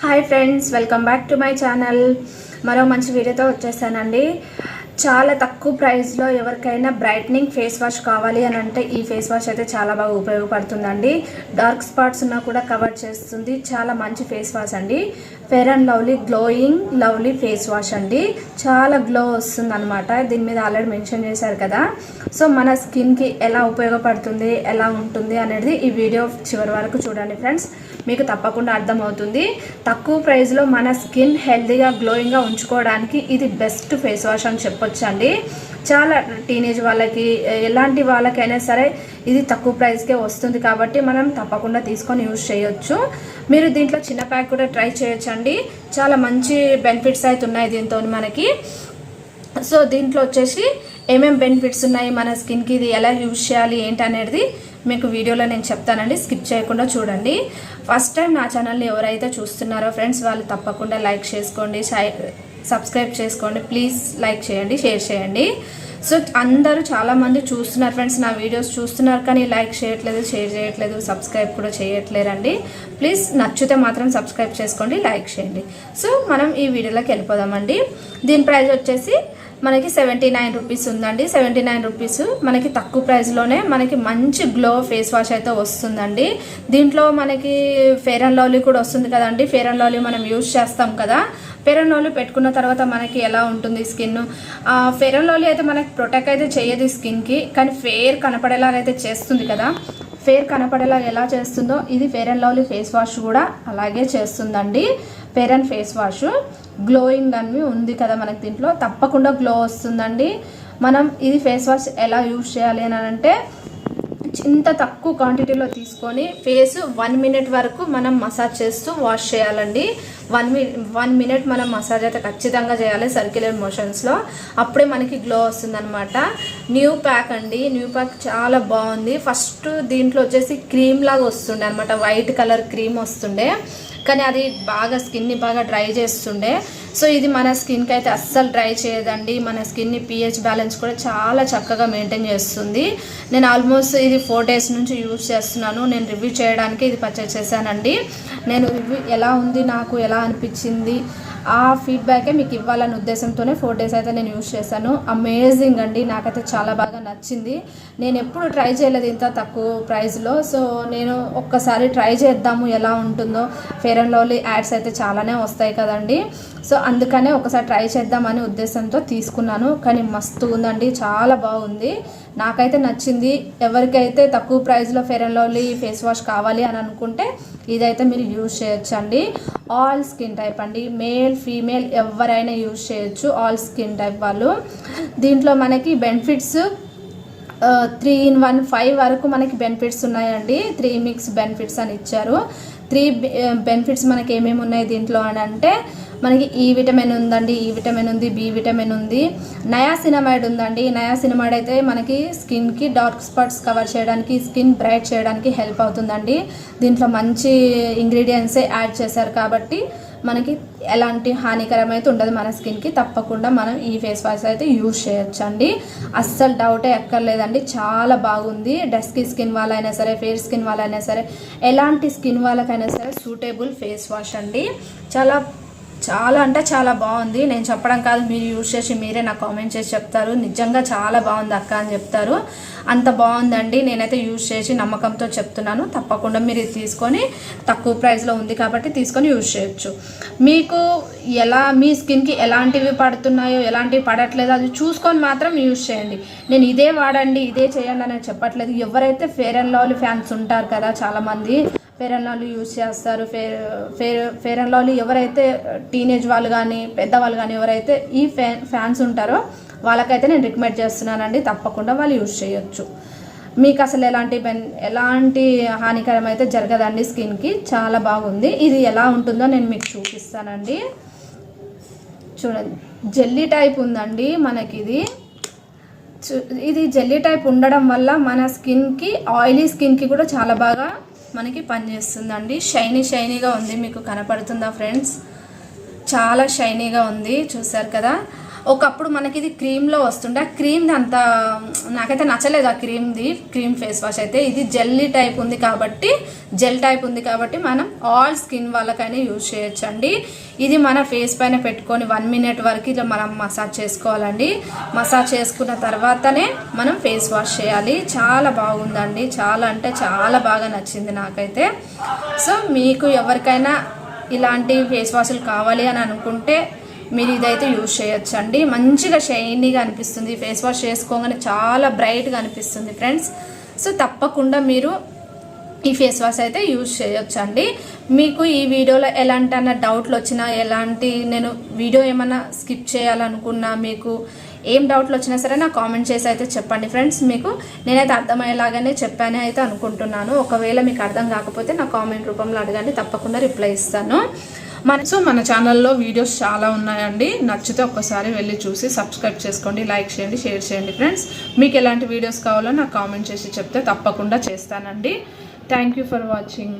Hi friends, welcome back to my channel. మరో మంచి వీడియోతో వచ్చేసానండి. చాలా తక్కువ ప్రైస్లో ఎవరికైనా బ్రైట్నింగ్ ఫేస్ వాష్ కావాలి అని అంటే ఈ ఫేస్ వాష్ అయితే చాలా బాగా ఉపయోగపడుతుందండి. డార్క్ స్పాట్స్ ఉన్నా కూడా కవర్ చేస్తుంది. చాలా మంచి ఫేస్ వాష్ అండి. Fair and lovely glowing lovely face wash అండి. చాలా గ్లో వస్తుంది అనమాట. దీని మీద ఆల్రెడీ మెన్షన్ చేశారు కదా. సో మన స్కిన్కి ఎలా ఉపయోగపడుతుంది, ఎలా ఉంటుంది అనేది ఈ వీడియో చివరి వరకు చూడండి ఫ్రెండ్స్. మీకు తప్పకుండా అర్థమవుతుంది. తక్కువ ప్రైస్లో మన స్కిన్ హెల్తీగా గ్లోయింగ్గా ఉంచుకోవడానికి ఇది బెస్ట్ ఫేస్ వాష్ అని చెప్పొచ్చండి. చాలా టీనేజ్ వాళ్ళకి, ఎలాంటి వాళ్ళకైనా సరే ఇది తక్కువ ప్రైస్కే వస్తుంది కాబట్టి మనం తప్పకుండా తీసుకొని యూజ్ చేయొచ్చు. మీరు దీంట్లో చిన్న ప్యాక్ కూడా ట్రై చేయొచ్చండి. చాలా మంచి బెనిఫిట్స్ అయితే ఉన్నాయి దీంతో మనకి. సో దీంట్లో వచ్చేసి ఏమేమి బెనిఫిట్స్ ఉన్నాయి, మన స్కిన్కి ఇది ఎలా యూజ్ చేయాలి ఏంటి అనేది మీకు వీడియోలో నేను చెప్తానండి. స్కిప్ చేయకుండా చూడండి. ఫస్ట్ టైం నా ఛానల్ని ఎవరైతే చూస్తున్నారో ఫ్రెండ్స్ వాళ్ళు తప్పకుండా లైక్ చేసుకోండి, సబ్స్క్రైబ్ చేసుకోండి. ప్లీజ్ లైక్ చేయండి, షేర్ చేయండి. సో అందరూ చాలామంది చూస్తున్నారు ఫ్రెండ్స్, నా వీడియోస్ చూస్తున్నారు కానీ లైక్ చేయట్లేదు, షేర్ చేయట్లేదు, సబ్స్క్రైబ్ కూడా చేయట్లేరండి. ప్లీజ్ నచ్చితే మాత్రం సబ్స్క్రైబ్ చేసుకోండి, లైక్ చేయండి. సో మనం ఈ వీడియోలోకి వెళ్ళిపోదామండి. దీని ప్రైస్ వచ్చేసి మనకి 79 రూపీస్ ఉందండి. 79 రూపీస్ మనకి తక్కువ ప్రైస్లోనే మనకి మంచి గ్లో ఫేస్ వాష్ అయితే వస్తుందండి. దీంట్లో మనకి ఫెయిర్ అండ్ లవ్లీ కూడా వస్తుంది కదండి. ఫెయిర్ అండ్ లవ్లీ మనం యూజ్ చేస్తాం కదా. ఫెయిర్ అండ్ లవ్లీ పెట్టుకున్న తర్వాత మనకి ఎలా ఉంటుంది స్కిన్. ఫెయిర్ అండ్ లవ్లీ అయితే మనకి ప్రొటెక్ట్ అయితే చేయదు స్కిన్కి, కానీ ఫెయిర్ కనపడేలాగైతే చేస్తుంది కదా. ఫెయిర్ కనపడేలా ఎలా చేస్తుందో ఇది fair and lovely face wash కూడా అలాగే చేస్తుందండి. Fair and face wash glowing అని ఉంది కదా మనకి, దీంట్లో తప్పకుండా గ్లో వస్తుందండి. మనం ఇది ఫేస్ వాష్ ఎలా యూజ్ చేయాలి అని అంటే ఇంత తక్కువ క్వాంటిటీలో తీసుకొని ఫేస్ 1 మినిట్ వరకు మనం మసాజ్ చేస్తూ వాష్ చేయాలండి. 1 మినిట్ మనం మసాజ్ అయితే ఖచ్చితంగా చేయాలి సర్క్యులర్ మోషన్స్లో. అప్పుడే మనకి గ్లో వస్తుందన్నమాట. న్యూ ప్యాక్ అండి. న్యూ ప్యాక్ చాలా బాగుంది. ఫస్ట్ దీంట్లో వచ్చేసి క్రీమ్ లాగా వస్తుండే అనమాట, వైట్ కలర్ క్రీమ్ వస్తుండే, కానీ అది బాగా స్కిన్ని బాగా డ్రై చేస్తుండే. సో ఇది మన స్కిన్కి అయితే అస్సలు డ్రై చేయదండి. మన స్కిన్ని pH బ్యాలెన్స్ కూడా చాలా చక్కగా మెయింటైన్ చేస్తుంది. నేను ఆల్మోస్ట్ ఇది 4 డేస్ నుంచి యూజ్ చేస్తున్నాను. నేను రివ్యూ చేయడానికి ఇది పర్చేస్ చేశానండి. నేను రివ్యూ ఎలా ఉంది, నాకు ఎలా అనిపించింది ఆ ఫీడ్బ్యాకే మీకు ఇవ్వాలనే ఉద్దేశంతోనే 4 డేస్ అయితే నేను యూజ్ చేశాను. అమేజింగ్ అండి, నాకైతే చాలా బాగా నచ్చింది. నేను ఎప్పుడు ట్రై చేయలేదు ఇంత తక్కువ ప్రైస్లో. సో నేను ఒక్కసారి ట్రై చేద్దాము ఎలా ఉంటుందో. ఫెయిర్ అండ్ లవ్లీ యాడ్స్ అయితే చాలానే వస్తాయి కదండి. సో అందుకనే ఒకసారి ట్రై చేద్దామనే ఉద్దేశంతో తీసుకున్నాను. కానీ మస్తు ఉందండి, చాలా బాగుంది, నాకైతే నచ్చింది. ఎవరికైతే తక్కువ ప్రైస్లో fair and lovely face wash కావాలి అని అనుకుంటే ఇదైతే మీరు యూజ్ చేయొచ్చండి. ఆల్ స్కిన్ టైప్ అండి, మేల్ ఫీమేల్ ఎవరైనా యూజ్ చేయొచ్చు, ఆల్ స్కిన్ టైప్ వాళ్ళు. దీంట్లో మనకి బెనిఫిట్స్ 3 in 1 5 వరకు మనకి బెనిఫిట్స్ ఉన్నాయండి. 3 మిక్స్ బెనిఫిట్స్ అని ఇచ్చారు. 3 బెనిఫిట్స్ మనకి ఏమేమి ఉన్నాయి దీంట్లో అని అంటే మనకి ఈ విటమిన్ ఉందండి, ఈ విటమిన్ ఉంది, బి విటమిన్ ఉంది, నయాసినమైడ్ ఉందండి. నయాసినమైడ్ అయితే మనకి స్కిన్కి డార్క్ స్పాట్స్ కవర్ చేయడానికి, స్కిన్ బ్రైట్ చేయడానికి హెల్ప్ అవుతుందండి. దీంట్లో మంచి ఇంగ్రీడియంట్సే యాడ్ చేశారు కాబట్టి మనకి ఎలాంటి హానికరమైతే ఉండదు మన స్కిన్కి. తప్పకుండా మనం ఈ ఫేస్ వాష్ అయితే యూజ్ చేయొచ్చండి. అస్సలు డౌటే ఎక్కర్లేదండి, చాలా బాగుంది. డస్కీ స్కిన్ వాళ్ళైనా సరే, ఫెయిర్ స్కిన్ వాళ్ళైనా సరే, ఎలాంటి స్కిన్ వాళ్ళకైనా సరే సూటబుల్ ఫేస్ వాష్ అండి. చాలా అంటే చాలా బాగుంది. నేను చెప్పడం కాదు, మీరు యూజ్ చేసి మీరే నాకు కామెంట్ చేసి చెప్తారు నిజంగా చాలా బాగుంది అక్క అని చెప్తారు. అంత బాగుందండి. నేనైతే యూజ్ చేసి నమ్మకంతో చెప్తున్నాను. తప్పకుండా మీరు ఇది తీసుకొని, తక్కువ ప్రైస్లో ఉంది కాబట్టి తీసుకొని యూజ్ చేయొచ్చు. మీకు మీ స్కిన్కి ఎలాంటివి పడుతున్నాయో, ఎలాంటివి పడట్లేదో అది చూసుకొని మాత్రం యూజ్ చేయండి. నేను ఇదే వాడండి, ఇదే చేయండి అని చెప్పట్లేదు. ఎవరైతే ఫెయిర్ అండ్ లవ్లీ ఫ్యాన్స్ ఉంటారు కదా చాలామంది, ఫెయిర్ అండ్ లవ్లీ యూజ్ చేస్తారు. ఫెయిర్ అండ్ లవ్లీ ఎవరైతే టీనేజ్ వాళ్ళు కానీ, పెద్దవాళ్ళు కానీ ఎవరైతే ఈ ఫ్యాన్స్ ఉంటారో వాళ్ళకైతే నేను రికమెండ్ చేస్తున్నానండి. తప్పకుండా వాళ్ళు యూజ్ చేయొచ్చు. మీకు అసలు ఎలాంటి హానికరం అయితే జరగదండి స్కిన్కి. చాలా బాగుంది. ఇది ఎలా ఉంటుందో నేను మీకు చూపిస్తానండి. చూడండి, జెల్లీ టైప్ ఉందండి మనకి ఇది జెల్లీ టైప్ ఉండడం వల్ల మన స్కిన్కి, ఆయిలీ స్కిన్కి కూడా చాలా బాగా మనకి పనిచేస్తుందండి. షైనీగా ఉంది, మీకు కనపడుతుందా ఫ్రెండ్స్? చాలా షైనీగా ఉంది, చూసారు కదా. ఒకప్పుడు మనకి ఇది క్రీమ్లో వస్తుండే, ఆ క్రీమ్ అంత నాకైతే నచ్చలేదు. ఆ క్రీమ్ ఫేస్ వాష్ అయితే ఇది జెల్ టైప్ ఉంది కాబట్టి మనం ఆల్ స్కిన్ వాళ్ళకైనా యూజ్ చేయొచ్చండి. ఇది మన ఫేస్ పైన పెట్టుకొని 1 minute వరకు ఇలా మనం మసాజ్ చేసుకోవాలండి. మసాజ్ చేసుకున్న తర్వాతనే మనం ఫేస్ వాష్ చేయాలి. చాలా బాగుందండి, చాలా అంటే చాలా బాగా నచ్చింది నాకైతే. సో మీకు ఎవరికైనా ఇలాంటి ఫేస్ వాష్లు కావాలి అని అనుకుంటే మీరు ఇదైతే యూజ్ చేయొచ్చండి. మంచిగా షైనీగా అనిపిస్తుంది, ఫేస్ వాష్ చేసుకోగానే చాలా బ్రైట్గా అనిపిస్తుంది ఫ్రెండ్స్. సో తప్పకుండా మీరు ఈ ఫేస్ వాష్ అయితే యూజ్ చేయొచ్చండి. మీకు ఈ వీడియోలో ఎలాంటి అన్న డౌట్లు వచ్చినా, నేను వీడియో ఏమైనా స్కిప్ చేయాలనుకున్నా, మీకు ఏం డౌట్లు వచ్చినా సరే నాకు కామెంట్ చేసి అయితే చెప్పండి ఫ్రెండ్స్. మీకు నేనైతే అర్థమయ్యేలాగానే చెప్పానే అయితే అనుకుంటున్నాను. ఒకవేళ మీకు అర్థం కాకపోతే నా కామెంట్ రూపంలో అడగండి, తప్పకుండా రిప్లై ఇస్తాను. మన ఛానల్లో వీడియోస్ చాలా ఉన్నాయండి. నచ్చితే ఒక్కసారి వెళ్ళి చూసి సబ్స్క్రైబ్ చేసుకోండి, లైక్ చేయండి, షేర్ చేయండి ఫ్రెండ్స్. మీకు ఎలాంటి వీడియోస్ కావాలో నాకు కామెంట్ చేసి చెప్తే తప్పకుండా చేస్తానండి. Thank you for watching.